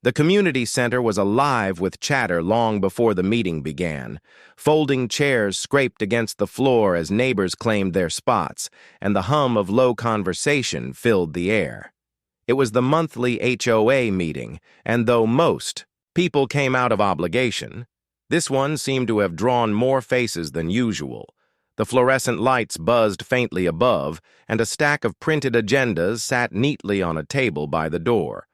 The community center was alive with chatter long before the meeting began. Folding chairs scraped against the floor as neighbors claimed their spots, and the hum of low conversation filled the air. It was the monthly HOA meeting, and though most people came out of obligation, this one seemed to have drawn more faces than usual. The fluorescent lights buzzed faintly above, and a stack of printed agendas sat neatly on a table by the door.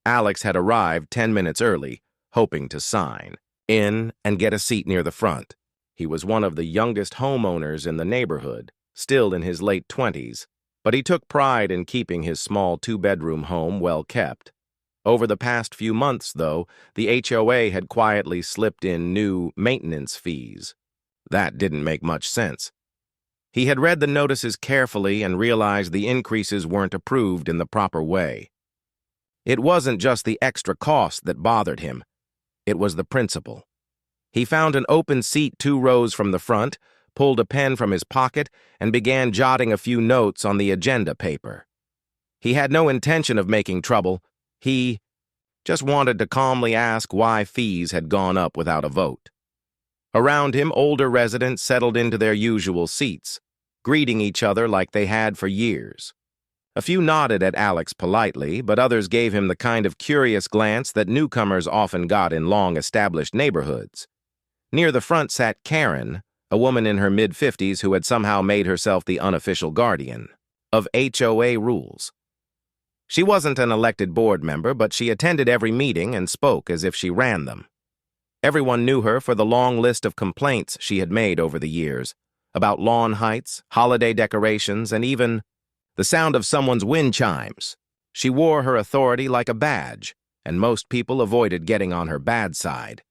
Alex had arrived 10 minutes early, hoping to sign in and get a seat near the front. He was one of the youngest homeowners in the neighborhood, still in his late 20s, but he took pride in keeping his small two-bedroom home well kept. Over the past few months, though, the HOA had quietly slipped in new maintenance fees. That didn't make much sense. He had read the notices carefully and realized the increases weren't approved in the proper way. It wasn't just the extra cost that bothered him. It was the principle. He found an open seat 2 rows from the front, pulled a pen from his pocket, and began jotting a few notes on the agenda paper. He had no intention of making trouble. He just wanted to calmly ask why fees had gone up without a vote. Around him, older residents settled into their usual seats, greeting each other like they had for years. A few nodded at Alex politely, but others gave him the kind of curious glance that newcomers often got in long-established neighborhoods. Near the front sat Karen, a woman in her mid-50s who had somehow made herself the unofficial guardian of HOA rules. She wasn't an elected board member, but she attended every meeting and spoke as if she ran them. Everyone knew her for the long list of complaints she had made over the years, about lawn heights, holiday decorations, and even the sound of someone's wind chimes. She wore her authority like a badge, and most people avoided getting on her bad side.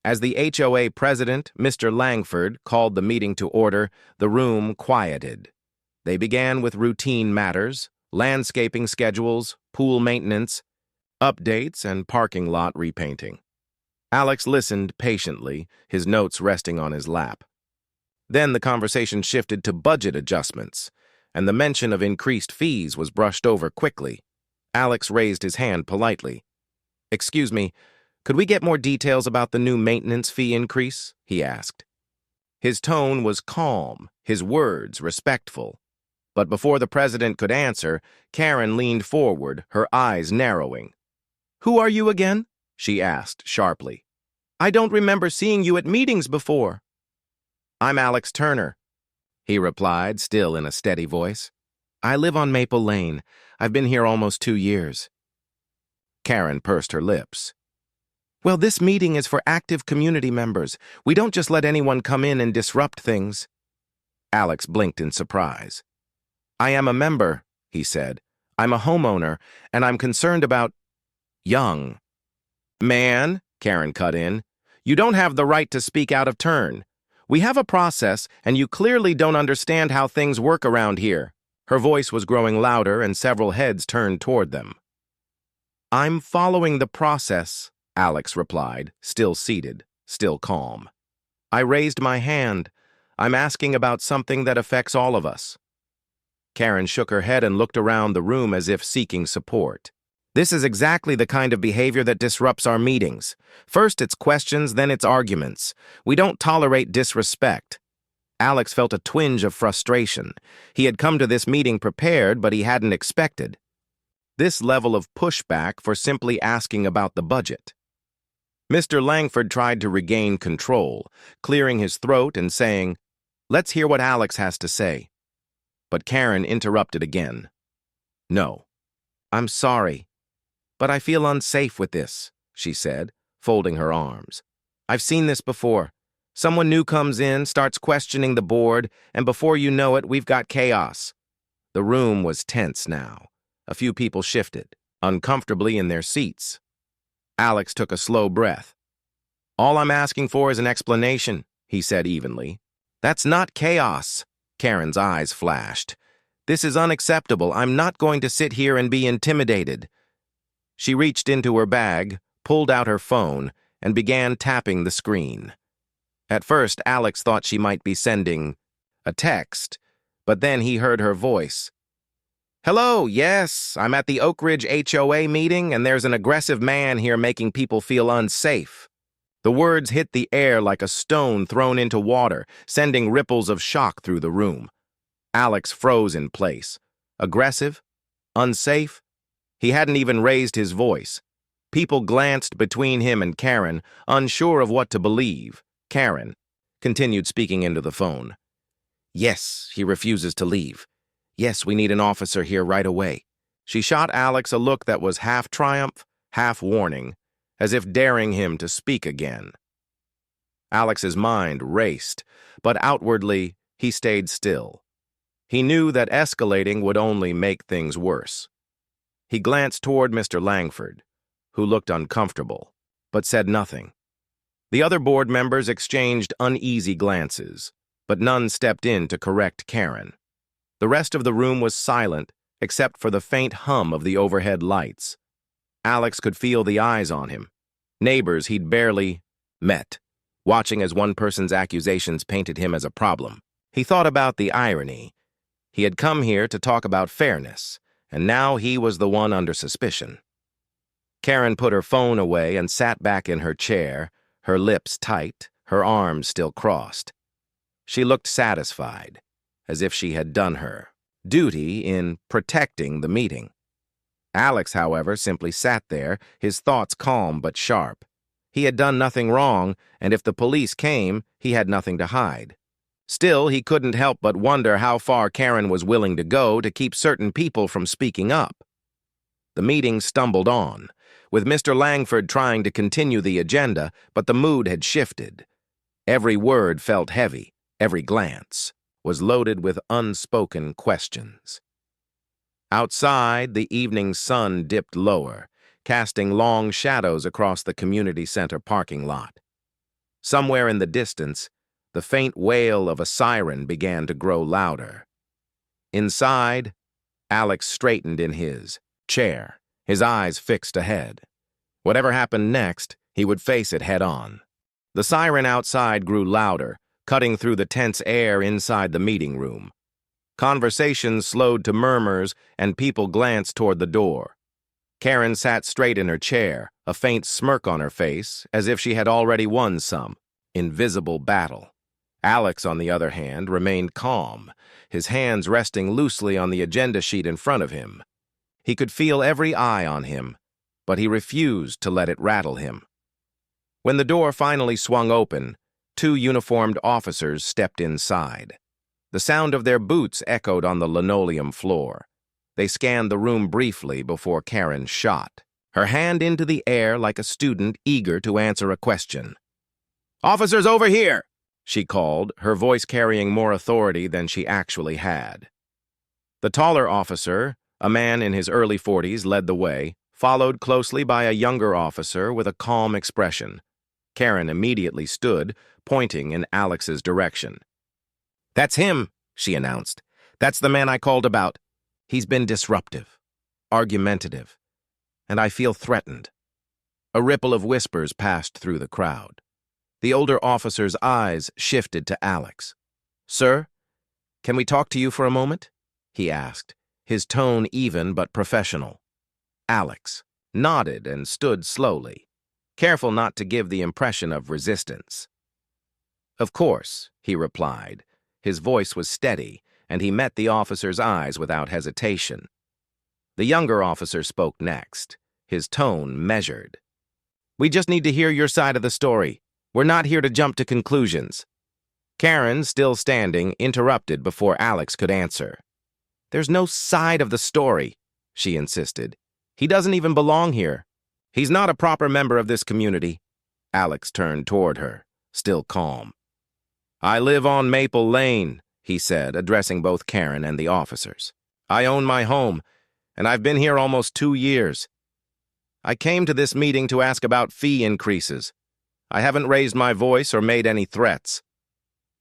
As the HOA president, Mr. Langford, called the meeting to order, the room quieted. They began with routine matters, landscaping schedules, pool maintenance, updates, and parking lot repainting. Alex listened patiently, his notes resting on his lap. Then the conversation shifted to budget adjustments, and the mention of increased fees was brushed over quickly. Alex raised his hand politely. "Excuse me, could we get more details about the new maintenance fee increase?" he asked. His tone was calm, his words respectful. But before the president could answer, Karen leaned forward, her eyes narrowing. "Who are you again?" she asked sharply. "I don't remember seeing you at meetings before." "I'm Alex Turner," he replied, still in a steady voice. "I live on Maple Lane. I've been here almost 2 years. Karen pursed her lips. "Well, this meeting is for active community members. We don't just let anyone come in and disrupt things." Alex blinked in surprise. "I am a member," he said. "I'm a homeowner, and I'm concerned about young." "Man," Karen cut in, "you don't have the right to speak out of turn. We have a process, and you clearly don't understand how things work around here." Her voice was growing louder, and several heads turned toward them. "I'm following the process," Alex replied, still seated, still calm. "I raised my hand. I'm asking about something that affects all of us." Karen shook her head and looked around the room as if seeking support. "This is exactly the kind of behavior that disrupts our meetings. First it's questions, then it's arguments. We don't tolerate disrespect." Alex felt a twinge of frustration. He had come to this meeting prepared, but he hadn't expected this level of pushback for simply asking about the budget. Mr. Langford tried to regain control, clearing his throat and saying, "Let's hear what Alex has to say." But Karen interrupted again. "No, I'm sorry, but I feel unsafe with this," she said, folding her arms. "I've seen this before. Someone new comes in, starts questioning the board, and before you know it, we've got chaos." The room was tense now. A few people shifted, uncomfortably in their seats. Alex took a slow breath. "All I'm asking for is an explanation," he said evenly. "That's not chaos." Karen's eyes flashed. "This is unacceptable. I'm not going to sit here and be intimidated." She reached into her bag, pulled out her phone, and began tapping the screen. At first, Alex thought she might be sending a text, but then he heard her voice. Hello, yes, I'm at the Oak Ridge HOA meeting, and there's an aggressive man here making people feel unsafe. The words hit the air like a stone thrown into water, sending ripples of shock through the room. Alex froze in place. Aggressive? Unsafe? He hadn't even raised his voice. People glanced between him and Karen, unsure of what to believe. Karen continued speaking into the phone. Yes, he refuses to leave. Yes, we need an officer here right away. She shot Alex a look that was half triumph, half warning, as if daring him to speak again. Alex's mind raced, but outwardly he stayed still. He knew that escalating would only make things worse. He glanced toward Mr. Langford, who looked uncomfortable, but said nothing. The other board members exchanged uneasy glances, but none stepped in to correct Karen. The rest of the room was silent, except for the faint hum of the overhead lights. Alex could feel the eyes on him, neighbors he'd barely met, watching as one person's accusations painted him as a problem. He thought about the irony. He had come here to talk about fairness, and now he was the one under suspicion. Karen put her phone away and sat back in her chair, her lips tight, her arms still crossed. She looked satisfied, as if she had done her duty in protecting the meeting. Alex, however, simply sat there, his thoughts calm but sharp. He had done nothing wrong, and if the police came, he had nothing to hide. Still, he couldn't help but wonder how far Karen was willing to go to keep certain people from speaking up. The meeting stumbled on, with Mr. Langford trying to continue the agenda, but the mood had shifted. Every word felt heavy, every glance was loaded with unspoken questions. Outside, the evening sun dipped lower, casting long shadows across the community center parking lot. Somewhere in the distance, the faint wail of a siren began to grow louder. Inside, Alex straightened in his chair, his eyes fixed ahead. Whatever happened next, he would face it head-on. The siren outside grew louder, cutting through the tense air inside the meeting room. Conversations slowed to murmurs, and people glanced toward the door. Karen sat straight in her chair, a faint smirk on her face, as if she had already won some invisible battle. Alex, on the other hand, remained calm, his hands resting loosely on the agenda sheet in front of him. He could feel every eye on him, but he refused to let it rattle him. When the door finally swung open, 2 uniformed officers stepped inside. The sound of their boots echoed on the linoleum floor. They scanned the room briefly before Karen shot, her hand into the air like a student eager to answer a question. "Officers over here!" she called, her voice carrying more authority than she actually had. The taller officer, a man in his early 40s, led the way, followed closely by a younger officer with a calm expression. Karen immediately stood, pointing in Alex's direction. "That's him," she announced. "That's the man I called about. He's been disruptive, argumentative, and I feel threatened." A ripple of whispers passed through the crowd. The older officer's eyes shifted to Alex. "Sir, can we talk to you for a moment?" he asked, his tone even but professional. Alex nodded and stood slowly, careful not to give the impression of resistance. "Of course," he replied. His voice was steady, and he met the officer's eyes without hesitation. The younger officer spoke next, his tone measured. "We just need to hear your side of the story. We're not here to jump to conclusions." Karen, still standing, interrupted before Alex could answer. "There's no side of the story," she insisted. "He doesn't even belong here. He's not a proper member of this community." Alex turned toward her, still calm. "I live on Maple Lane," he said, addressing both Karen and the officers. "I own my home, and I've been here almost 2 years. I came to this meeting to ask about fee increases. I haven't raised my voice or made any threats."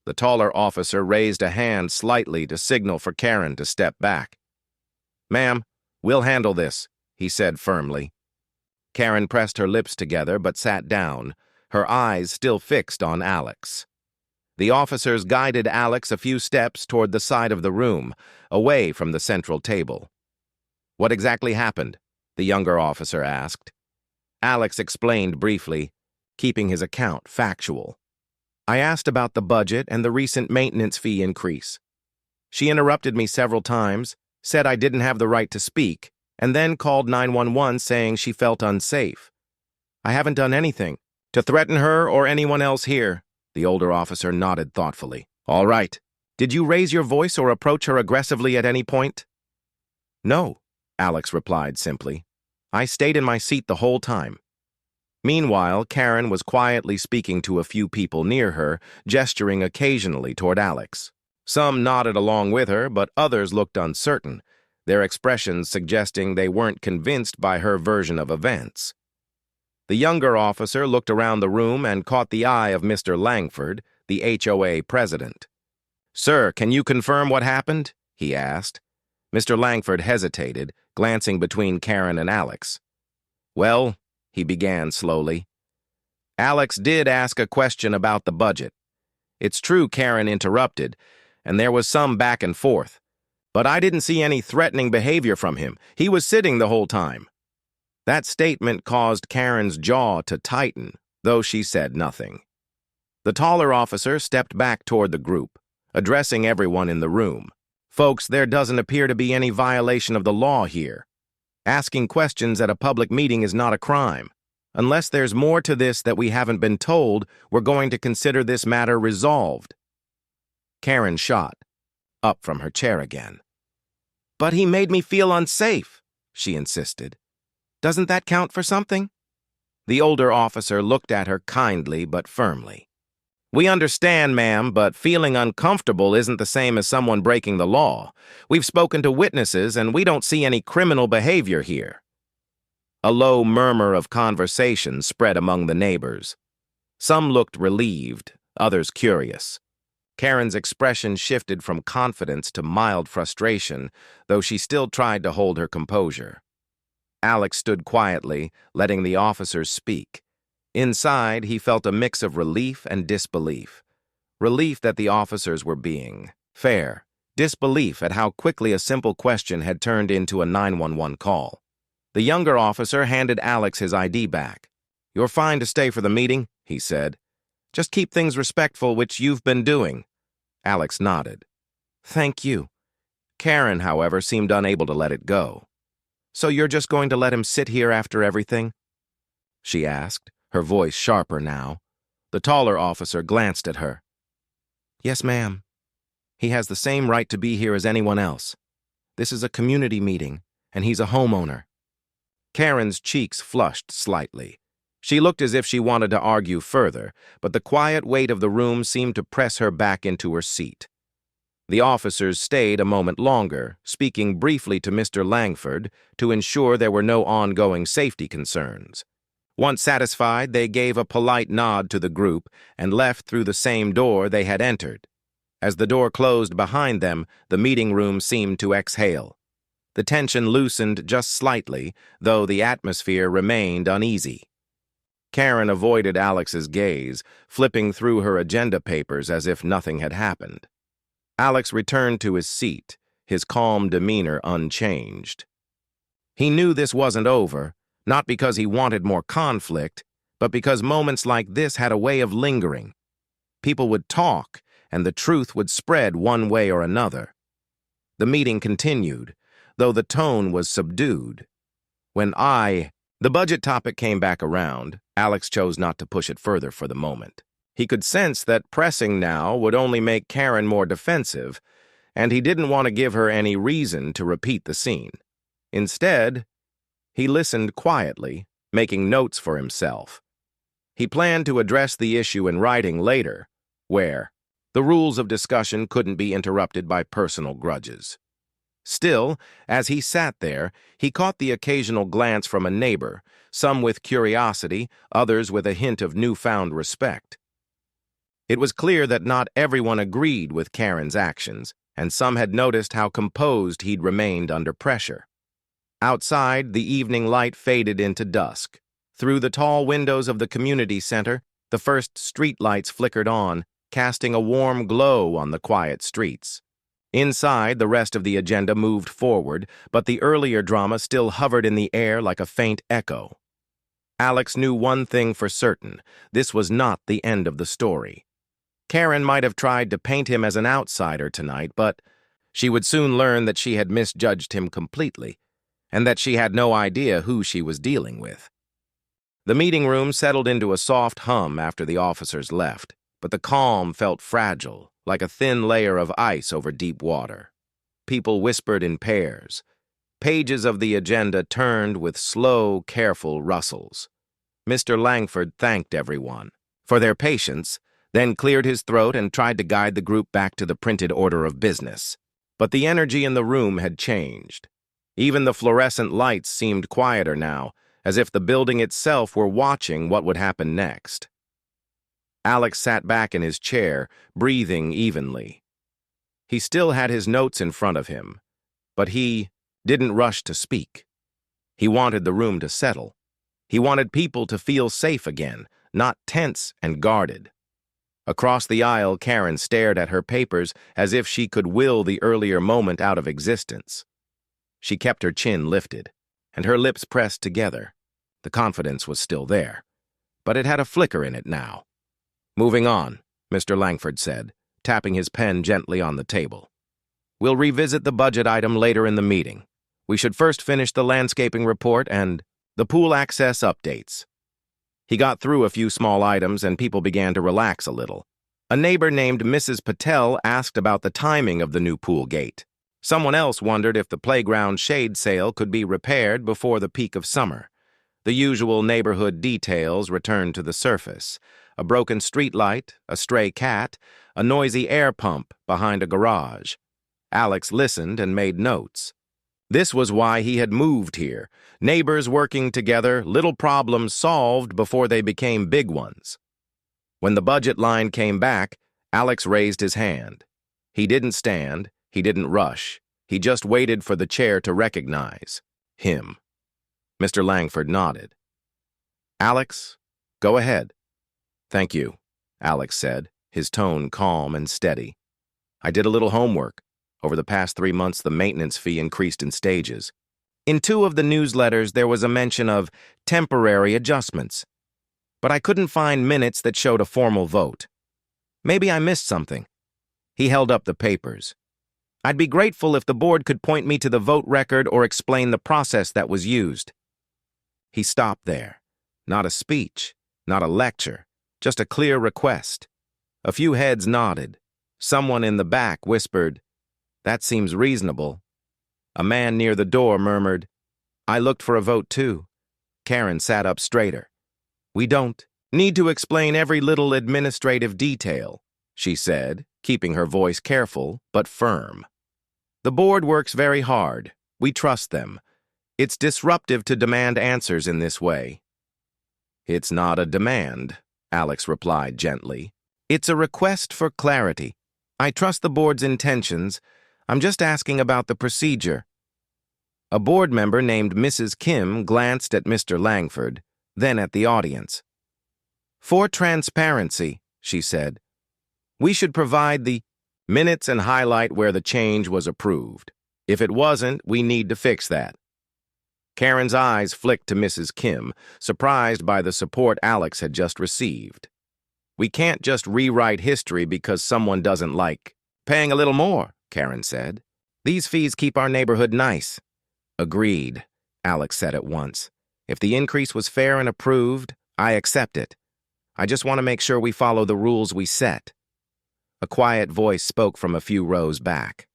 The taller officer raised a hand slightly to signal for Karen to step back. "Ma'am, we'll handle this," he said firmly. Karen pressed her lips together but sat down, her eyes still fixed on Alex. The officers guided Alex a few steps toward the side of the room, away from the central table. What exactly happened? The younger officer asked. Alex explained briefly, keeping his account factual. I asked about the budget and the recent maintenance fee increase. She interrupted me several times, said I didn't have the right to speak, and then called 911 saying she felt unsafe. I haven't done anything to threaten her or anyone else here. The older officer nodded thoughtfully. All right. Did you raise your voice or approach her aggressively at any point? No, Alex replied simply. I stayed in my seat the whole time. Meanwhile, Karen was quietly speaking to a few people near her, gesturing occasionally toward Alex. Some nodded along with her, but others looked uncertain, their expressions suggesting they weren't convinced by her version of events. The younger officer looked around the room and caught the eye of Mr. Langford, the HOA president. Sir, can you confirm what happened? He asked. Mr. Langford hesitated, glancing between Karen and Alex. Well, he began slowly. Alex did ask a question about the budget. It's true Karen interrupted, and there was some back and forth. But I didn't see any threatening behavior from him. He was sitting the whole time. That statement caused Karen's jaw to tighten, though she said nothing. The taller officer stepped back toward the group, addressing everyone in the room. Folks, there doesn't appear to be any violation of the law here. Asking questions at a public meeting is not a crime. Unless there's more to this that we haven't been told, we're going to consider this matter resolved. Karen shot up from her chair again. But he made me feel unsafe, she insisted. Doesn't that count for something? The older officer looked at her kindly but firmly. We understand, ma'am, but feeling uncomfortable isn't the same as someone breaking the law. We've spoken to witnesses, and we don't see any criminal behavior here. A low murmur of conversation spread among the neighbors. Some looked relieved, others curious. Karen's expression shifted from confidence to mild frustration, though she still tried to hold her composure. Alex stood quietly, letting the officers speak. Inside, he felt a mix of relief and disbelief. Relief that the officers were being fair. Disbelief at how quickly a simple question had turned into a 911 call. The younger officer handed Alex his ID back. You're fine to stay for the meeting, he said. Just keep things respectful, which you've been doing. Alex nodded. Thank you. Karen, however, seemed unable to let it go. So you're just going to let him sit here after everything? She asked, her voice sharper now. The taller officer glanced at her. Yes, ma'am. He has the same right to be here as anyone else. This is a community meeting, and he's a homeowner. Karen's cheeks flushed slightly. She looked as if she wanted to argue further, but the quiet weight of the room seemed to press her back into her seat. The officers stayed a moment longer, speaking briefly to Mr. Langford to ensure there were no ongoing safety concerns. Once satisfied, they gave a polite nod to the group and left through the same door they had entered. As the door closed behind them, the meeting room seemed to exhale. The tension loosened just slightly, though the atmosphere remained uneasy. Karen avoided Alex's gaze, flipping through her agenda papers as if nothing had happened. Alex returned to his seat, his calm demeanor unchanged. He knew this wasn't over, not because he wanted more conflict, but because moments like this had a way of lingering. People would talk, and the truth would spread one way or another. The meeting continued, though the tone was subdued. When the budget topic came back around, Alex chose not to push it further for the moment. He could sense that pressing now would only make Karen more defensive, and he didn't want to give her any reason to repeat the scene. Instead, he listened quietly, making notes for himself. He planned to address the issue in writing later, where the rules of discussion couldn't be interrupted by personal grudges. Still, as he sat there, he caught the occasional glance from a neighbor, some with curiosity, others with a hint of newfound respect. It was clear that not everyone agreed with Karen's actions, and some had noticed how composed he'd remained under pressure. Outside, the evening light faded into dusk. Through the tall windows of the community center, the first street lights flickered on, casting a warm glow on the quiet streets. Inside, the rest of the agenda moved forward, but the earlier drama still hovered in the air like a faint echo. Alex knew one thing for certain: this was not the end of the story. Karen might have tried to paint him as an outsider tonight, but she would soon learn that she had misjudged him completely, and that she had no idea who she was dealing with. The meeting room settled into a soft hum after the officers left, but the calm felt fragile, like a thin layer of ice over deep water. People whispered in pairs. Pages of the agenda turned with slow, careful rustles. Mr. Langford thanked everyone for their patience, then cleared his throat and tried to guide the group back to the printed order of business. But the energy in the room had changed. Even the fluorescent lights seemed quieter now, as if the building itself were watching what would happen next. Alex sat back in his chair, breathing evenly. He still had his notes in front of him, but he didn't rush to speak. He wanted the room to settle. He wanted people to feel safe again, not tense and guarded. Across the aisle, Karen stared at her papers as if she could will the earlier moment out of existence. She kept her chin lifted, and her lips pressed together. The confidence was still there, but it had a flicker in it now. "Moving on," Mr. Langford said, tapping his pen gently on the table. "We'll revisit the budget item later in the meeting. We should first finish the landscaping report and the pool access updates." He got through a few small items and people began to relax a little. A neighbor named Mrs. Patel asked about the timing of the new pool gate. Someone else wondered if the playground shade sail could be repaired before the peak of summer. The usual neighborhood details returned to the surface: a broken streetlight, a stray cat, a noisy air pump behind a garage. Alex listened and made notes. This was why he had moved here. Neighbors working together, little problems solved before they became big ones. When the budget line came back, Alex raised his hand. He didn't stand, he didn't rush. He just waited for the chair to recognize him. Mr. Langford nodded. "Alex, go ahead." "Thank you," Alex said, his tone calm and steady. "I did a little homework. Over the past 3 months, the maintenance fee increased in stages. In 2 of the newsletters, there was a mention of temporary adjustments. But I couldn't find minutes that showed a formal vote. Maybe I missed something." He held up the papers. "I'd be grateful if the board could point me to the vote record or explain the process that was used." He stopped there. Not a speech, not a lecture, just a clear request. A few heads nodded. Someone in the back whispered, "That seems reasonable." A man near the door murmured, "I looked for a vote too." Karen sat up straighter. "We don't need to explain every little administrative detail," she said, keeping her voice careful but firm. "The board works very hard. We trust them. It's disruptive to demand answers in this way." "It's not a demand," Alex replied gently. "It's a request for clarity. I trust the board's intentions. I'm just asking about the procedure." A board member named Mrs. Kim glanced at Mr. Langford, then at the audience. "For transparency," she said, "we should provide the minutes and highlight where the change was approved. If it wasn't, we need to fix that." Karen's eyes flicked to Mrs. Kim, surprised by the support Alex had just received. "We can't just rewrite history because someone doesn't like paying a little more," Karen said. "These fees keep our neighborhood nice." "Agreed," Alex said at once. "If the increase was fair and approved, I accept it. I just want to make sure we follow the rules we set." A quiet voice spoke from a few rows back.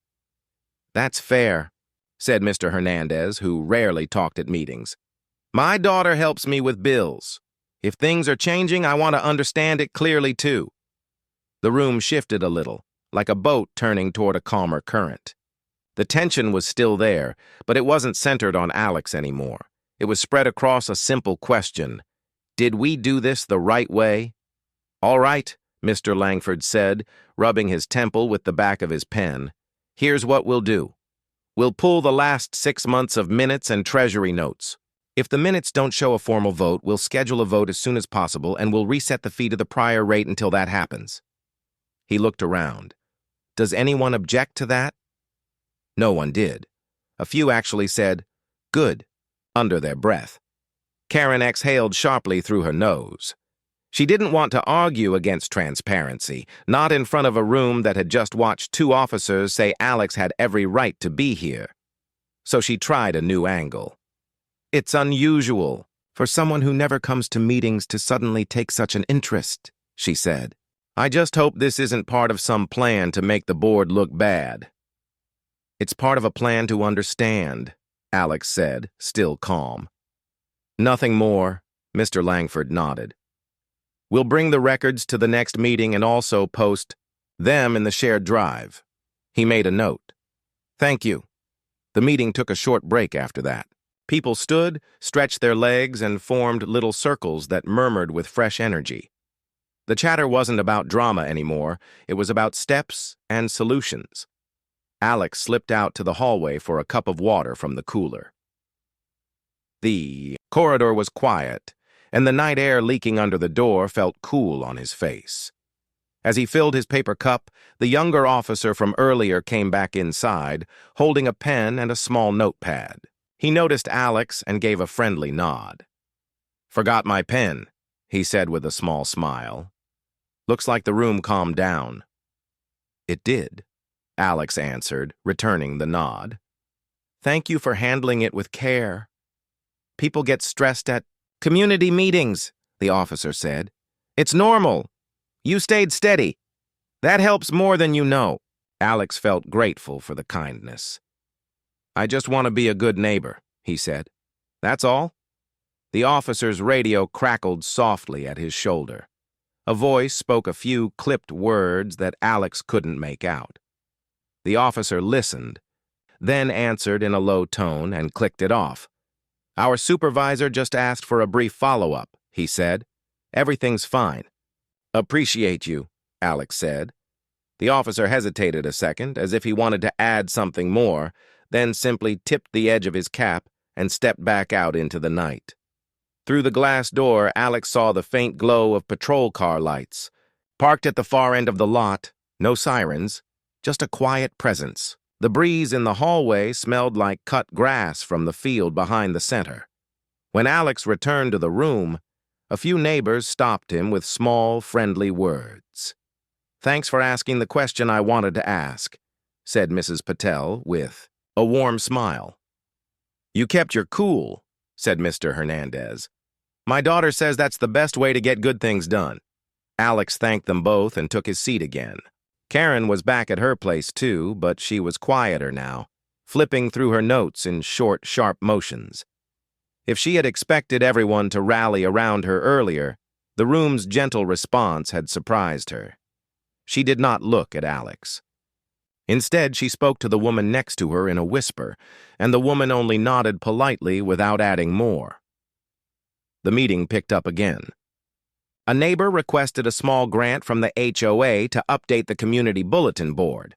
"That's fair," said Mr. Hernandez, who rarely talked at meetings. "My daughter helps me with bills. If things are changing, I want to understand it clearly too." The room shifted a little, like a boat turning toward a calmer current. The tension was still there, but it wasn't centered on Alex anymore. It was spread across a simple question: did we do this the right way? "All right," Mr. Langford said, rubbing his temple with the back of his pen. "Here's what we'll do. We'll pull the last 6 months of minutes and treasury notes. If the minutes don't show a formal vote, we'll schedule a vote as soon as possible and we'll reset the fee to the prior rate until that happens." He looked around. "Does anyone object to that?" No one did. A few actually said, "Good," under their breath. Karen exhaled sharply through her nose. She didn't want to argue against transparency, not in front of a room that had just watched two officers say Alex had every right to be here. So she tried a new angle. "It's unusual for someone who never comes to meetings to suddenly take such an interest," she said. "I just hope this isn't part of some plan to make the board look bad." "It's part of a plan to understand," Alex said, still calm. "Nothing more," Mr. Langford nodded. "We'll bring the records to the next meeting and also post them in the shared drive." He made a note. "Thank you." The meeting took a short break after that. People stood, stretched their legs, and formed little circles that murmured with fresh energy. The chatter wasn't about drama anymore. It was about steps and solutions. Alex slipped out to the hallway for a cup of water from the cooler. The corridor was quiet, and the night air leaking under the door felt cool on his face. As he filled his paper cup, the younger officer from earlier came back inside, holding a pen and a small notepad. He noticed Alex and gave a friendly nod. "Forgot my pen," he said with a small smile. "Looks like the room calmed down." "It did," Alex answered, returning the nod. "Thank you for handling it with care. People get stressed at community meetings," the officer said. "It's normal. You stayed steady. That helps more than you know." Alex felt grateful for the kindness. "I just want to be a good neighbor," he said. "That's all." The officer's radio crackled softly at his shoulder. A voice spoke a few clipped words that Alex couldn't make out. The officer listened, then answered in a low tone and clicked it off. "Our supervisor just asked for a brief follow-up," he said. "Everything's fine." "Appreciate you," Alex said. The officer hesitated a second, as if he wanted to add something more, then simply tipped the edge of his cap and stepped back out into the night. Through the glass door, Alex saw the faint glow of patrol car lights. Parked at the far end of the lot, no sirens, just a quiet presence. The breeze in the hallway smelled like cut grass from the field behind the center. When Alex returned to the room, a few neighbors stopped him with small, friendly words. "Thanks for asking the question I wanted to ask," said Mrs. Patel with a warm smile. "You kept your cool," said Mr. Hernandez. "My daughter says that's the best way to get good things done." Alex thanked them both and took his seat again. Karen was back at her place too, but she was quieter now, flipping through her notes in short, sharp motions. If she had expected everyone to rally around her earlier, the room's gentle response had surprised her. She did not look at Alex. Instead, she spoke to the woman next to her in a whisper, and the woman only nodded politely without adding more. The meeting picked up again. A neighbor requested a small grant from the HOA to update the community bulletin board.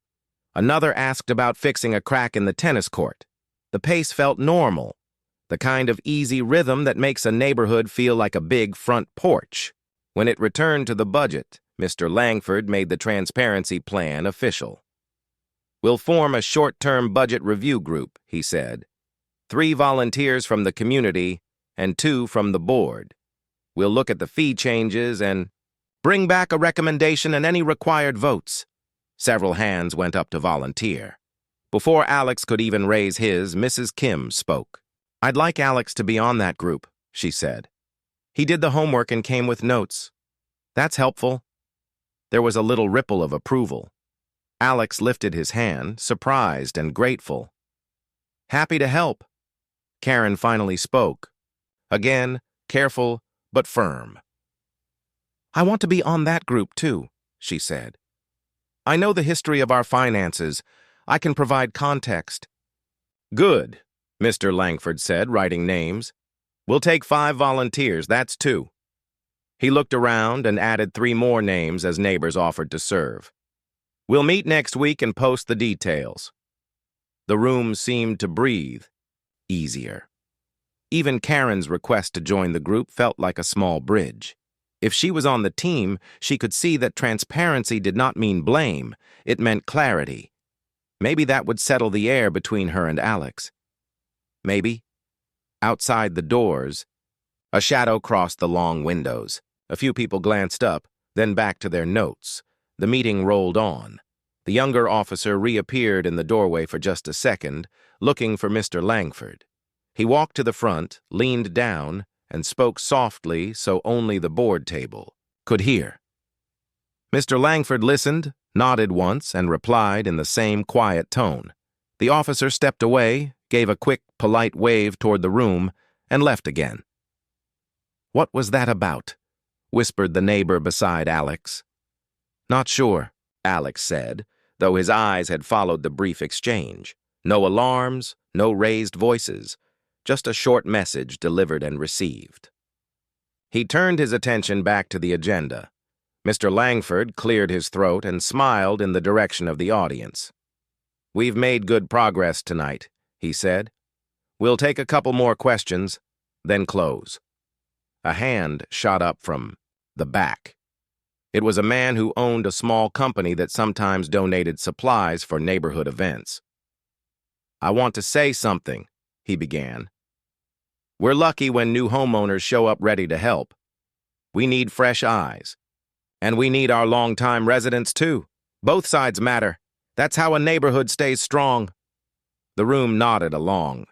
Another asked about fixing a crack in the tennis court. The pace felt normal, the kind of easy rhythm that makes a neighborhood feel like a big front porch. When it returned to the budget, Mr. Langford made the transparency plan official. "We'll form a short-term budget review group," he said. 3 volunteers from the community and 2 from the board. We'll look at the fee changes and bring back a recommendation and any required votes." Several hands went up to volunteer. Before Alex could even raise his, Mrs. Kim spoke. "I'd like Alex to be on that group," she said. "He did the homework and came with notes. That's helpful." There was a little ripple of approval. Alex lifted his hand, surprised and grateful. "Happy to help." Karen finally spoke. Again, careful but firm. "I want to be on that group too," she said. "I know the history of our finances. I can provide context." "Good," Mr. Langford said, writing names. "We'll take 5 volunteers, that's 2. He looked around and added 3 more names as neighbors offered to serve. "We'll meet next week and post the details." The room seemed to breathe easier. Even Karen's request to join the group felt like a small bridge. If she was on the team, she could see that transparency did not mean blame, it meant clarity. Maybe that would settle the air between her and Alex. Maybe. Outside the doors, a shadow crossed the long windows. A few people glanced up, then back to their notes. The meeting rolled on. The younger officer reappeared in the doorway for just a second, looking for Mr. Langford. He walked to the front, leaned down, and spoke softly so only the board table could hear. Mr. Langford listened, nodded once, and replied in the same quiet tone. The officer stepped away, gave a quick, polite wave toward the room, and left again. "What was that about?" whispered the neighbor beside Alex. "Not sure," Alex said, though his eyes had followed the brief exchange. No alarms, no raised voices, just a short message delivered and received. He turned his attention back to the agenda. Mr. Langford cleared his throat and smiled in the direction of the audience. "We've made good progress tonight," he said. "We'll take a couple more questions, then close." A hand shot up from the back. It was a man who owned a small company that sometimes donated supplies for neighborhood events. "I want to say something," he began. "We're lucky when new homeowners show up ready to help. We need fresh eyes. And we need our longtime residents, too. Both sides matter. That's how a neighborhood stays strong." The room nodded along.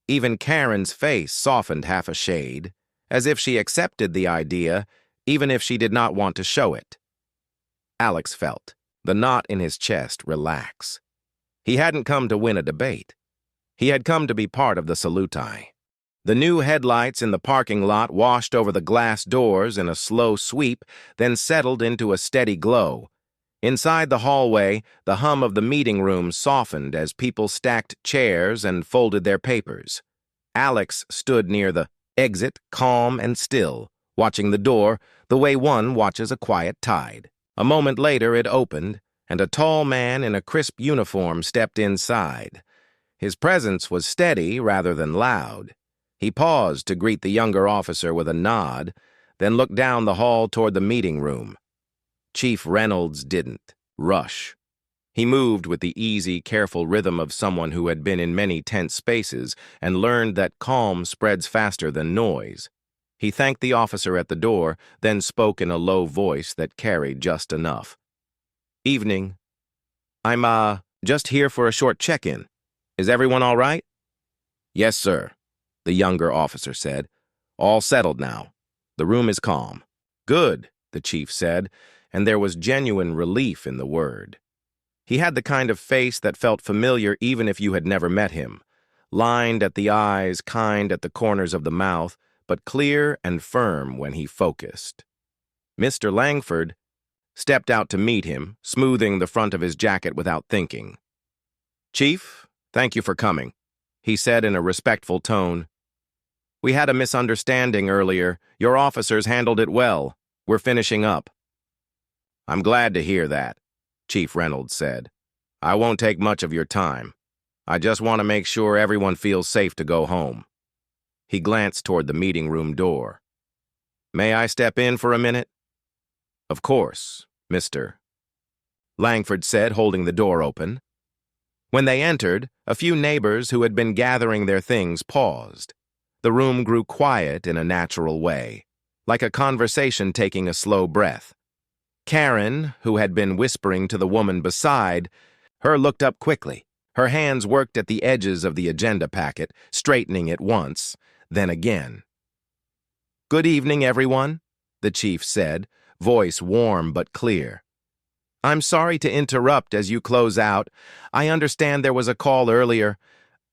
Even Karen's face softened half a shade, as if she accepted the idea, even if she did not want to show it. Alex felt the knot in his chest relax. He hadn't come to win a debate. He had come to be part of the salute. The new headlights in the parking lot washed over the glass doors in a slow sweep, then settled into a steady glow. Inside the hallway, the hum of the meeting room softened as people stacked chairs and folded their papers. Alex stood near the exit, calm and still, watching the door the way one watches a quiet tide. A moment later it opened, and a tall man in a crisp uniform stepped inside. His presence was steady rather than loud. He paused to greet the younger officer with a nod, then looked down the hall toward the meeting room. Chief Reynolds didn't rush. He moved with the easy, careful rhythm of someone who had been in many tense spaces and learned that calm spreads faster than noise. He thanked the officer at the door, then spoke in a low voice that carried just enough. "Evening. I'm, just here for a short check-in. Is everyone all right?" "Yes, sir," the younger officer said. "All settled now. The room is calm." "Good," the chief said, and there was genuine relief in the word. He had the kind of face that felt familiar even if you had never met him. Lined at the eyes, kind at the corners of the mouth, but clear and firm when he focused. Mr. Langford stepped out to meet him, smoothing the front of his jacket without thinking. "Chief, thank you for coming," he said in a respectful tone. "We had a misunderstanding earlier. Your officers handled it well. We're finishing up." "I'm glad to hear that," Chief Reynolds said. "I won't take much of your time. I just want to make sure everyone feels safe to go home." He glanced toward the meeting room door. "May I step in for a minute?" "Of course, Mr. Langford said, holding the door open. When they entered, a few neighbors who had been gathering their things paused. The room grew quiet in a natural way, like a conversation taking a slow breath. Karen, who had been whispering to the woman beside her, looked up quickly. Her hands worked at the edges of the agenda packet, straightening it once, then again. "Good evening, everyone," the chief said, voice warm but clear. "I'm sorry to interrupt as you close out. I understand there was a call earlier.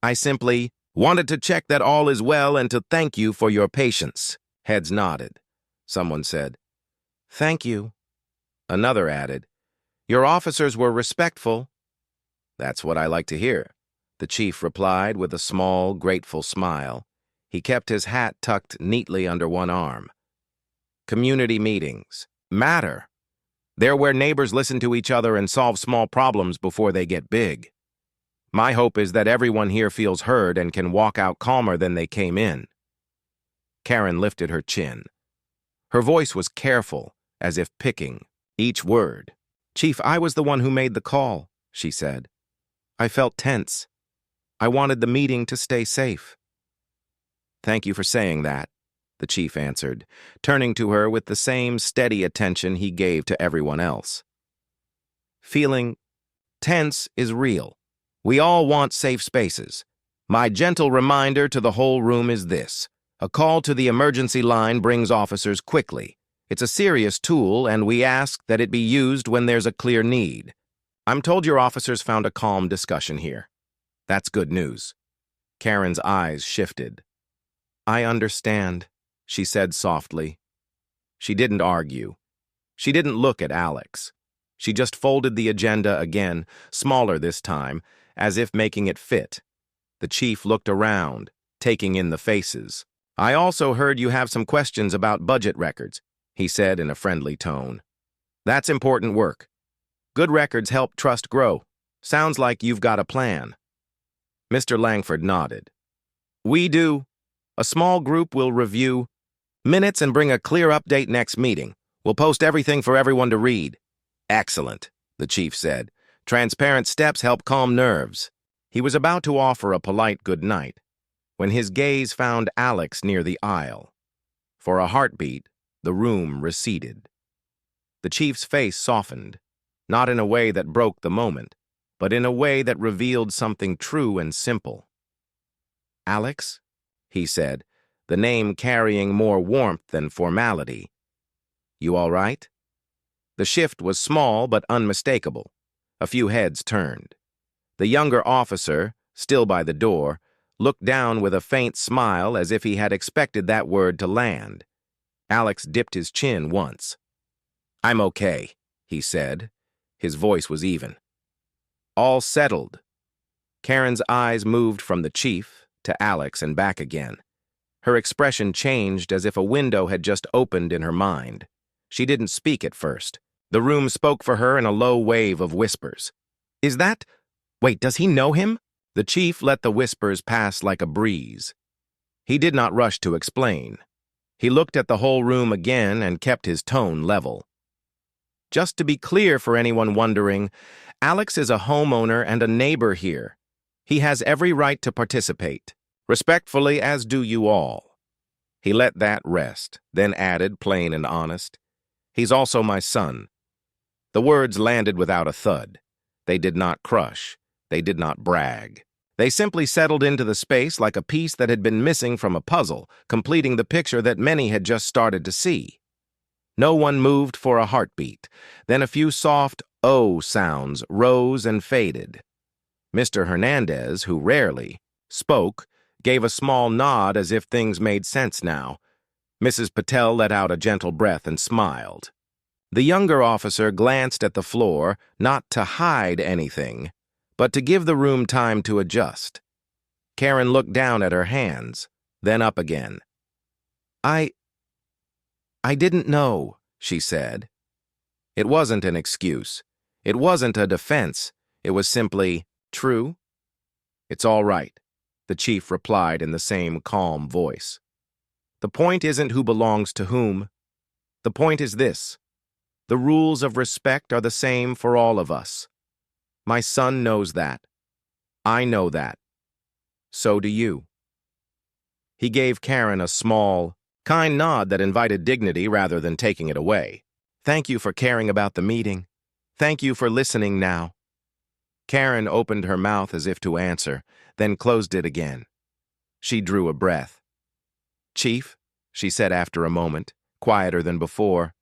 I simply wanted to check that all is well and to thank you for your patience." Heads nodded. Someone said, "Thank you." Another added, "Your officers were respectful." "That's what I like to hear," the chief replied with a small, grateful smile. He kept his hat tucked neatly under one arm. "Community meetings matter. They're where neighbors listen to each other and solve small problems before they get big. My hope is that everyone here feels heard and can walk out calmer than they came in." Karen lifted her chin. Her voice was careful, as if picking each word. "Chief, I was the one who made the call," she said. I felt tense. I wanted the meeting to stay safe. Thank you for saying that, the chief answered, turning to her with the same steady attention he gave to everyone else. Feeling tense is real. We all want safe spaces. My gentle reminder to the whole room is this. A call to the emergency line brings officers quickly. It's a serious tool, and we ask that it be used when there's a clear need. I'm told your officers found a calm discussion here. That's good news. Karen's eyes shifted. I understand, she said softly. She didn't argue. She didn't look at Alex. She just folded the agenda again, smaller this time, as if making it fit. The chief looked around, taking in the faces. I also heard you have some questions about budget records, he said in a friendly tone. That's important work. Good records help trust grow. Sounds like you've got a plan. Mr. Langford nodded. We do. A small group will review minutes and bring a clear update next meeting. We'll post everything for everyone to read. Excellent, the chief said. Transparent steps help calm nerves. He was about to offer a polite good night when his gaze found Alex near the aisle. For a heartbeat, the room receded. The chief's face softened, not in a way that broke the moment, but in a way that revealed something true and simple. Alex, he said, the name carrying more warmth than formality. You all right? The shift was small but unmistakable. A few heads turned. The younger officer, still by the door, looked down with a faint smile as if he had expected that word to land. Alex dipped his chin once. I'm okay, he said. His voice was even. All settled. Karen's eyes moved from the chief to Alex and back again. Her expression changed as if a window had just opened in her mind. She didn't speak at first. The room spoke for her in a low wave of whispers. Is that... Wait, does he know him? The chief let the whispers pass like a breeze. He did not rush to explain. He looked at the whole room again and kept his tone level. Just to be clear for anyone wondering, Alex is a homeowner and a neighbor here. He has every right to participate, respectfully as do you all. He let that rest, then added, plain and honest, he's also my son. The words landed without a thud. They did not crush. They did not brag. They simply settled into the space like a piece that had been missing from a puzzle, completing the picture that many had just started to see. No one moved for a heartbeat. Then a few soft "oh" sounds rose and faded. Mr. Hernandez, who rarely spoke, gave a small nod as if things made sense now. Mrs. Patel let out a gentle breath and smiled. The younger officer glanced at the floor, not to hide anything, but to give the room time to adjust. Karen looked down at her hands, then up again. I didn't know, she said. It wasn't an excuse. It wasn't a defense. It was simply, true? It's all right, the chief replied in the same calm voice. The point isn't who belongs to whom. The point is this. The rules of respect are the same for all of us. My son knows that. I know that. So do you. He gave Karen a small, kind nod that invited dignity rather than taking it away. Thank you for caring about the meeting. Thank you for listening now. Karen opened her mouth as if to answer, then closed it again. She drew a breath. Chief, she said after a moment, quieter than before,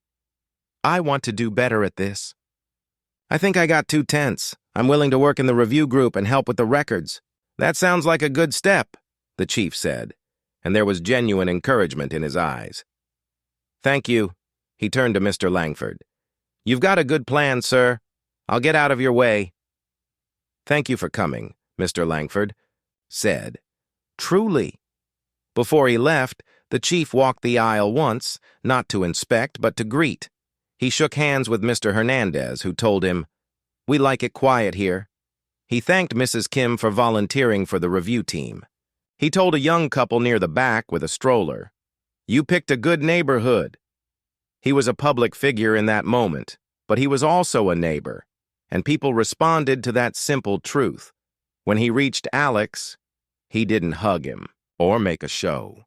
I want to do better at this. I think I got too tense. I'm willing to work in the review group and help with the records. That sounds like a good step, the chief said, and there was genuine encouragement in his eyes. Thank you. He turned to Mr. Langford. You've got a good plan, sir. I'll get out of your way. Thank you for coming, Mr. Langford said. Truly. Before he left, the chief walked the aisle once, not to inspect, but to greet. He shook hands with Mr. Hernandez, who told him, We like it quiet here. He thanked Mrs. Kim for volunteering for the review team. He told a young couple near the back with a stroller, You picked a good neighborhood. He was a public figure in that moment, but he was also a neighbor, and people responded to that simple truth. When he reached Alex, he didn't hug him or make a show.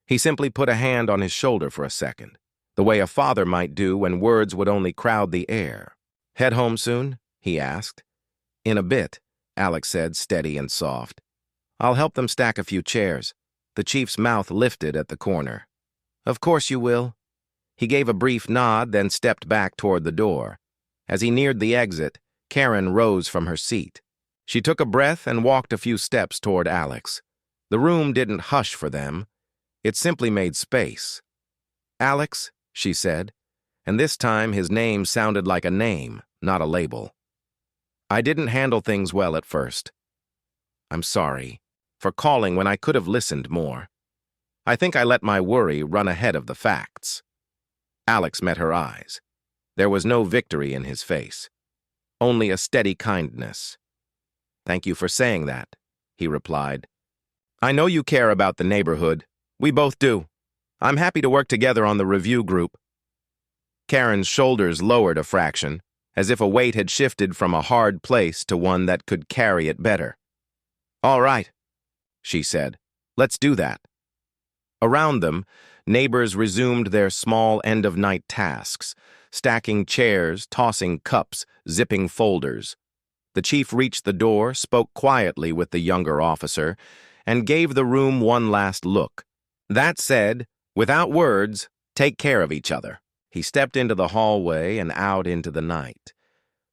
He simply put a hand on his shoulder for a second, the way a father might do when words would only crowd the air. "Head home soon?" he asked. "In a bit," Alex said, steady and soft. "I'll help them stack a few chairs." The chief's mouth lifted at the corner. "Of course you will." He gave a brief nod, then stepped back toward the door. As he neared the exit, Karen rose from her seat. She took a breath and walked a few steps toward Alex. The room didn't hush for them. It simply made space. "Alex," she said, and this time his name sounded like a name, not a label. "I didn't handle things well at first. I'm sorry for calling when I could have listened more. I think I let my worry run ahead of the facts." Alex met her eyes. There was no victory in his face, only a steady kindness. "Thank you for saying that," he replied. "I know you care about the neighborhood. We both do. I'm happy to work together on the review group." Karen's shoulders lowered a fraction, as if a weight had shifted from a hard place to one that could carry it better. "All right," she said. "Let's do that." Around them, neighbors resumed their small end-of-night tasks, stacking chairs, tossing cups, zipping folders. The chief reached the door, spoke quietly with the younger officer, and gave the room one last look. That said, without words, take care of each other. He stepped into the hallway and out into the night.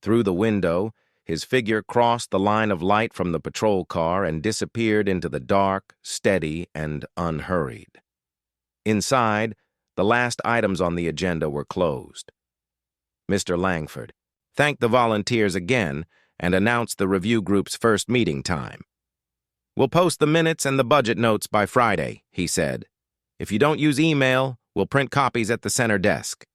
Through the window, his figure crossed the line of light from the patrol car and disappeared into the dark, steady, and unhurried. Inside, the last items on the agenda were closed. Mr. Langford thanked the volunteers again and announced the review group's first meeting time. "We'll post the minutes and the budget notes by Friday," he said. "If you don't use email, we'll print copies at the center desk."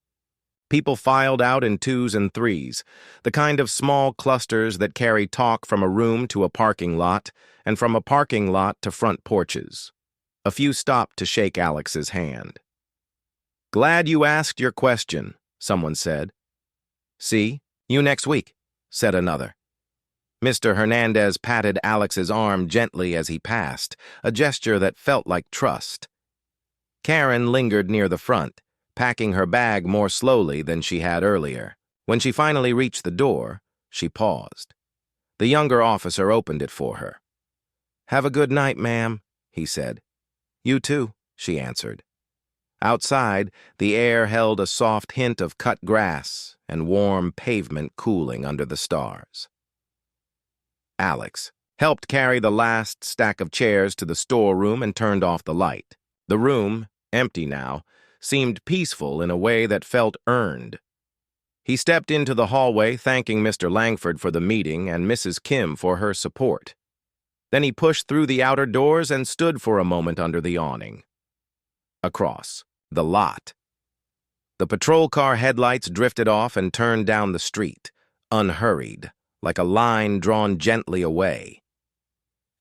People filed out in twos and threes, the kind of small clusters that carry talk from a room to a parking lot, and from a parking lot to front porches. A few stopped to shake Alex's hand. "Glad you asked your question," someone said. "See, you next week," said another. Mr. Hernandez patted Alex's arm gently as he passed, a gesture that felt like trust. Karen lingered near the front, packing her bag more slowly than she had earlier. When she finally reached the door, she paused. The younger officer opened it for her. "Have a good night, ma'am," he said. "You too," she answered. Outside, the air held a soft hint of cut grass and warm pavement cooling under the stars. Alex helped carry the last stack of chairs to the storeroom and turned off the light. The room, empty now, seemed peaceful in a way that felt earned. He stepped into the hallway, thanking Mr. Langford for the meeting and Mrs. Kim for her support. Then he pushed through the outer doors and stood for a moment under the awning. Across the lot. The patrol car headlights drifted off and turned down the street, unhurried, like a line drawn gently away.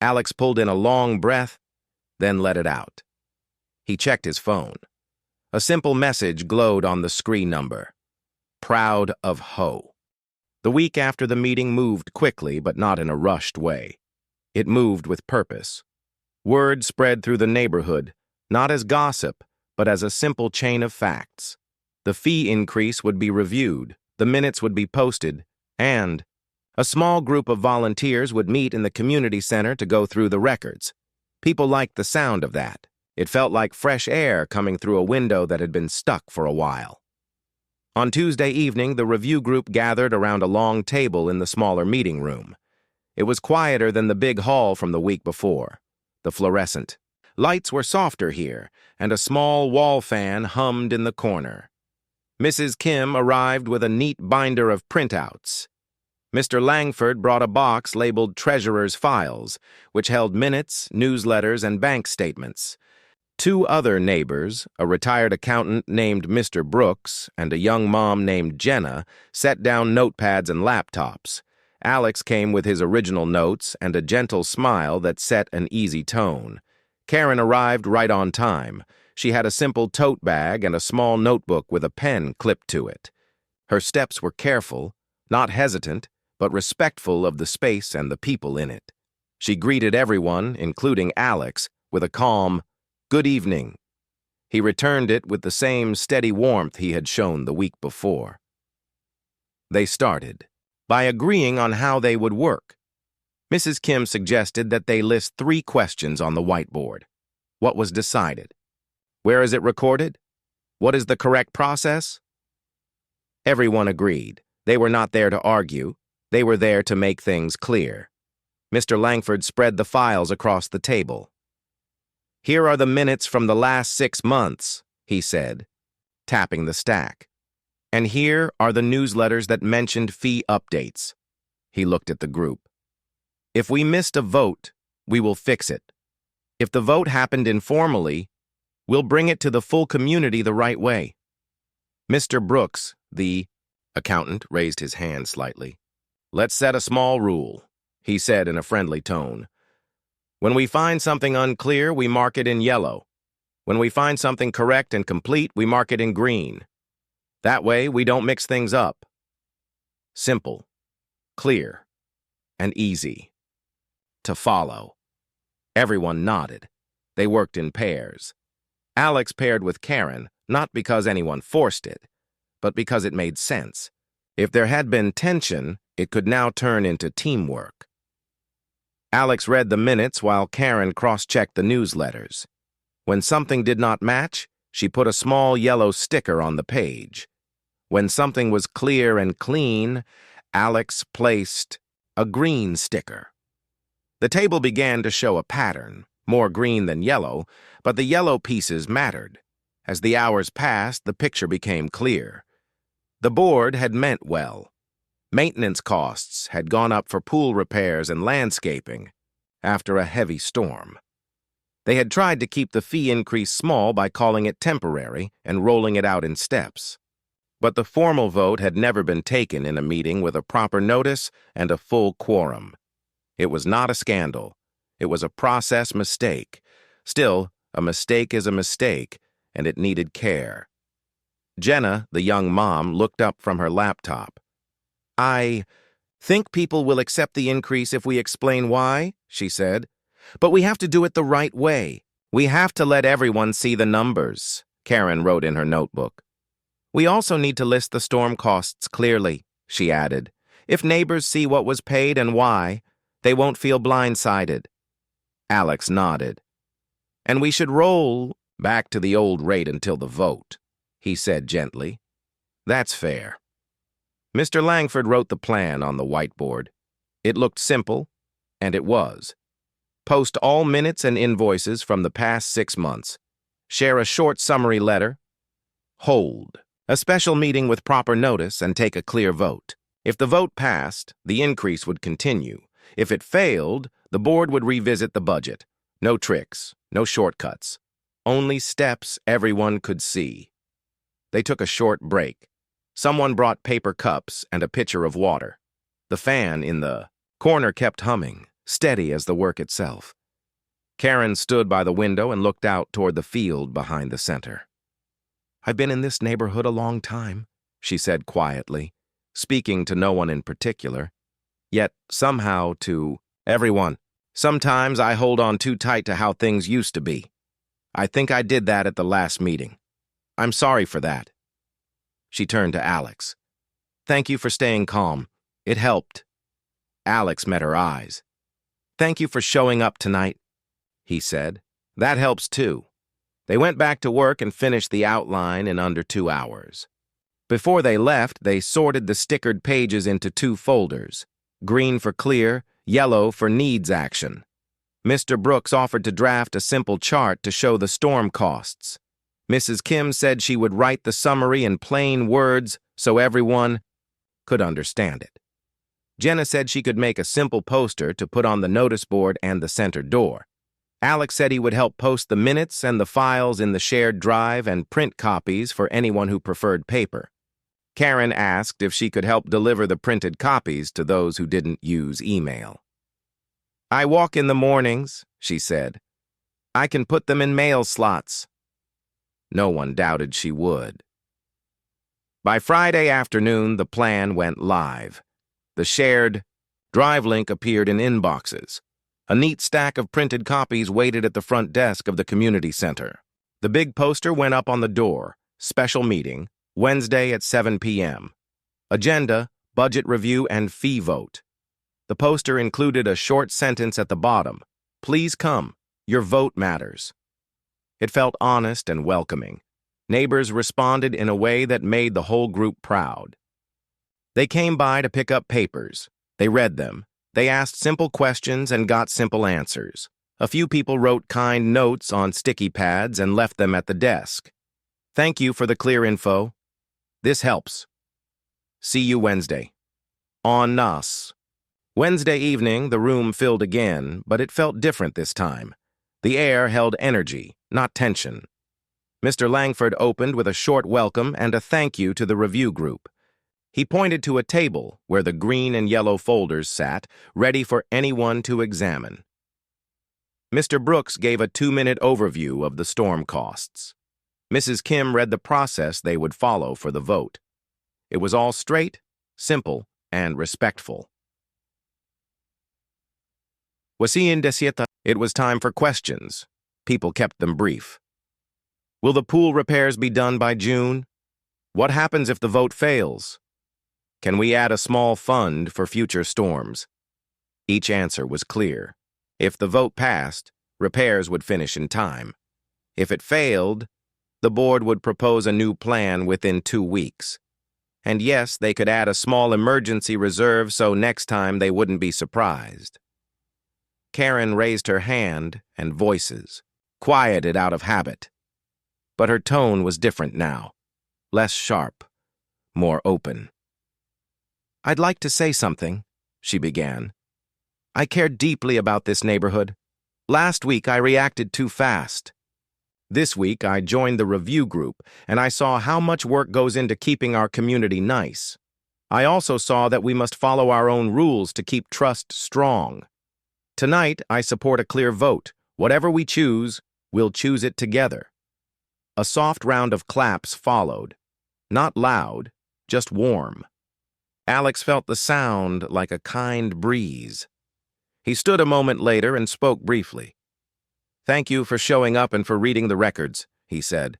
Alex pulled in a long breath, then let it out. He checked his phone. A simple message glowed on the screen number. "Proud of Ho." The week after the meeting moved quickly, but not in a rushed way. It moved with purpose. Word spread through the neighborhood, not as gossip, but as a simple chain of facts. The fee increase would be reviewed, the minutes would be posted, and a small group of volunteers would meet in the community center to go through the records. People liked the sound of that. It felt like fresh air coming through a window that had been stuck for a while. On Tuesday evening, the review group gathered around a long table in the smaller meeting room. It was quieter than the big hall from the week before. The fluorescent lights were softer here, and a small wall fan hummed in the corner. Mrs. Kim arrived with a neat binder of printouts. Mr. Langford brought a box labeled Treasurer's Files, which held minutes, newsletters, and bank statements. Two other neighbors, a retired accountant named Mr. Brooks and a young mom named Jenna, set down notepads and laptops. Alex came with his original notes and a gentle smile that set an easy tone. Karen arrived right on time. She had a simple tote bag and a small notebook with a pen clipped to it. Her steps were careful, not hesitant, but respectful of the space and the people in it. She greeted everyone, including Alex, with a calm, "Good evening." He returned it with the same steady warmth he had shown the week before. They started by agreeing on how they would work. Mrs. Kim suggested that they list 3 questions on the whiteboard. What was decided? Where is it recorded? What is the correct process? Everyone agreed. They were not there to argue. They were there to make things clear. Mr. Langford spread the files across the table. "Here are the minutes from the last 6 months," he said, tapping the stack. "And here are the newsletters that mentioned fee updates." He looked at the group. "If we missed a vote, we will fix it. If the vote happened informally, we'll bring it to the full community the right way." Mr. Brooks, the accountant, raised his hand slightly. "Let's set a small rule," he said in a friendly tone. "When we find something unclear, we mark it in yellow. When we find something correct and complete, we mark it in green. That way, we don't mix things up. Simple, clear, and easy to follow." Everyone nodded. They worked in pairs. Alex paired with Karen, not because anyone forced it, but because it made sense. If there had been tension, it could now turn into teamwork. Alex read the minutes while Karen cross-checked the newsletters. When something did not match, she put a small yellow sticker on the page. When something was clear and clean, Alex placed a green sticker. The table began to show a pattern, more green than yellow, but the yellow pieces mattered. As the hours passed, the picture became clear. The board had meant well. Maintenance costs had gone up for pool repairs and landscaping after a heavy storm. They had tried to keep the fee increase small by calling it temporary and rolling it out in steps. But the formal vote had never been taken in a meeting with a proper notice and a full quorum. It was not a scandal. It was a process mistake. Still, a mistake is a mistake, and it needed care. Jenna, the young mom, looked up from her laptop. "I think people will accept the increase if we explain why," she said. "But we have to do it the right way. We have to let everyone see the numbers," Karen wrote in her notebook. "We also need to list the storm costs clearly," she added. "If neighbors see what was paid and why, they won't feel blindsided." Alex nodded. "And we should roll back to the old rate until the vote," he said gently. "That's fair." Mr. Langford wrote the plan on the whiteboard. It looked simple, and it was. Post all minutes and invoices from the past 6 months. Share a short summary letter. Hold a special meeting with proper notice and take a clear vote. If the vote passed, the increase would continue. If it failed, the board would revisit the budget. No tricks, no shortcuts. Only steps everyone could see. They took a short break. Someone brought paper cups and a pitcher of water. The fan in the corner kept humming, steady as the work itself. Karen stood by the window and looked out toward the field behind the center. "I've been in this neighborhood a long time," she said quietly, speaking to no one in particular, yet somehow to everyone. "Sometimes I hold on too tight to how things used to be. I think I did that at the last meeting. I'm sorry for that." She turned to Alex. "Thank you for staying calm. It helped." Alex met her eyes. "Thank you for showing up tonight," he said. "That helps too." They went back to work and finished the outline in under 2 hours. Before they left, they sorted the stickered pages into 2 folders, green for clear, yellow for needs action. Mr. Brooks offered to draft a simple chart to show the storm costs. Mrs. Kim said she would write the summary in plain words so everyone could understand it. Jenna said she could make a simple poster to put on the notice board and the center door. Alex said he would help post the minutes and the files in the shared drive and print copies for anyone who preferred paper. Karen asked if she could help deliver the printed copies to those who didn't use email. "I walk in the mornings," she said. "I can put them in mail slots." No one doubted she would. By Friday afternoon, the plan went live. The shared drive link appeared in inboxes. A neat stack of printed copies waited at the front desk of the community center. The big poster went up on the door. Special meeting, Wednesday at 7 p.m. Agenda, budget review, and fee vote. The poster included a short sentence at the bottom. Please come. Your vote matters. It felt honest and welcoming. Neighbors responded in a way that made the whole group proud. They came by to pick up papers. They read them. They asked simple questions and got simple answers. A few people wrote kind notes on sticky pads and left them at the desk. Thank you for the clear info. This helps. See you Wednesday. En masse. Wednesday evening, the room filled again, but it felt different this time. The air held energy, not tension. Mr. Langford opened with a short welcome and a thank you to the review group. He pointed to a table where the green and yellow folders sat, ready for anyone to examine. Mr. Brooks gave a 2-minute overview of the storm costs. Mrs. Kim read the process they would follow for the vote. It was all straight, simple, and respectful. It was time for questions. People kept them brief. Will the pool repairs be done by June? What happens if the vote fails? Can we add a small fund for future storms? Each answer was clear. If the vote passed, repairs would finish in time. If it failed, the board would propose a new plan within 2 weeks. And yes, they could add a small emergency reserve so next time they wouldn't be surprised. Karen raised her hand, and voices, quieted out of habit. But her tone was different now, less sharp, more open. I'd like to say something, she began. I care deeply about this neighborhood. Last week I reacted too fast. This week I joined the review group, and I saw how much work goes into keeping our community nice. I also saw that we must follow our own rules to keep trust strong. Tonight, I support a clear vote. Whatever we choose, we'll choose it together. A soft round of claps followed. Not loud, just warm. Alex felt the sound like a kind breeze. He stood a moment later and spoke briefly. Thank you for showing up and for reading the records, he said.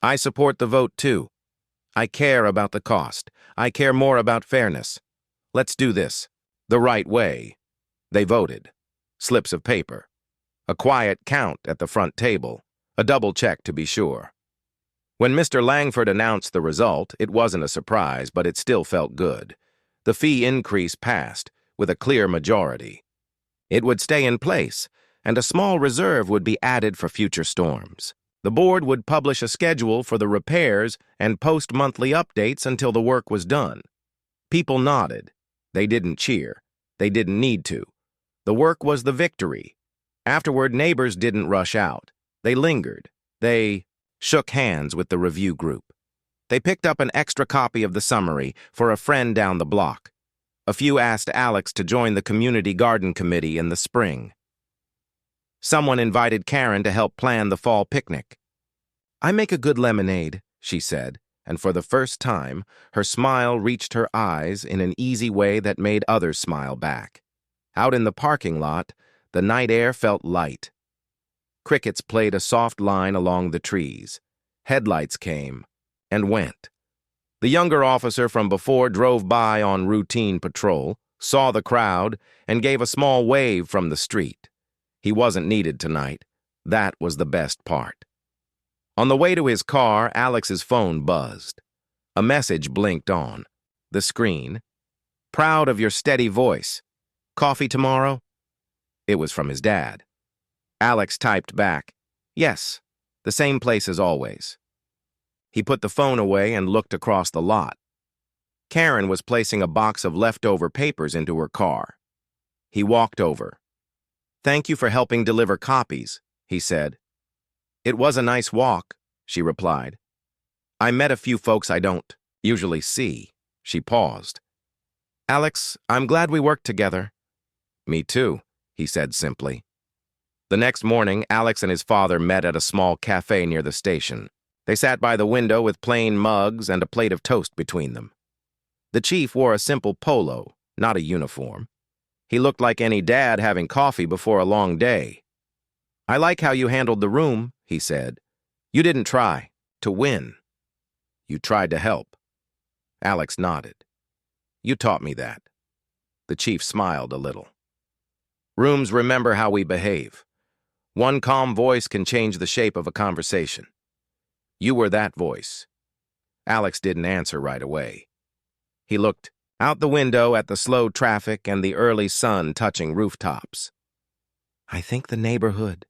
I support the vote too. I care about the cost. I care more about fairness. Let's do this the right way. They voted. Slips of paper. A quiet count at the front table. A double check to be sure. When Mr. Langford announced the result, it wasn't a surprise, but it still felt good. The fee increase passed, with a clear majority. It would stay in place, and a small reserve would be added for future storms. The board would publish a schedule for the repairs and post monthly updates until the work was done. People nodded. They didn't cheer. They didn't need to. The work was the victory. Afterward, neighbors didn't rush out. They lingered. They shook hands with the review group. They picked up an extra copy of the summary for a friend down the block. A few asked Alex to join the community garden committee in the spring. Someone invited Karen to help plan the fall picnic. I make a good lemonade, she said, and for the first time, her smile reached her eyes in an easy way that made others smile back. Out in the parking lot, the night air felt light. Crickets played a soft line along the trees. Headlights came and went. The younger officer from before drove by on routine patrol, saw the crowd, and gave a small wave from the street. He wasn't needed tonight. That was the best part. On the way to his car, Alex's phone buzzed. A message blinked on. The screen. Proud of your steady voice. Coffee tomorrow? It was from his dad. Alex typed back, yes, the same place as always. He put the phone away and looked across the lot. Karen was placing a box of leftover papers into her car. He walked over. Thank you for helping deliver copies, he said. It was a nice walk, she replied. I met a few folks I don't usually see. She paused. Alex, I'm glad we worked together. Me too, he said simply. The next morning, Alex and his father met at a small cafe near the station. They sat by the window with plain mugs and a plate of toast between them. The chief wore a simple polo, not a uniform. He looked like any dad having coffee before a long day. "I like how you handled the room," he said. "You didn't try to win. You tried to help." Alex nodded. "You taught me that." The chief smiled a little. Rooms remember how we behave. One calm voice can change the shape of a conversation. You were that voice. Alex didn't answer right away. He looked out the window at the slow traffic and the early sun touching rooftops. "I think the neighborhood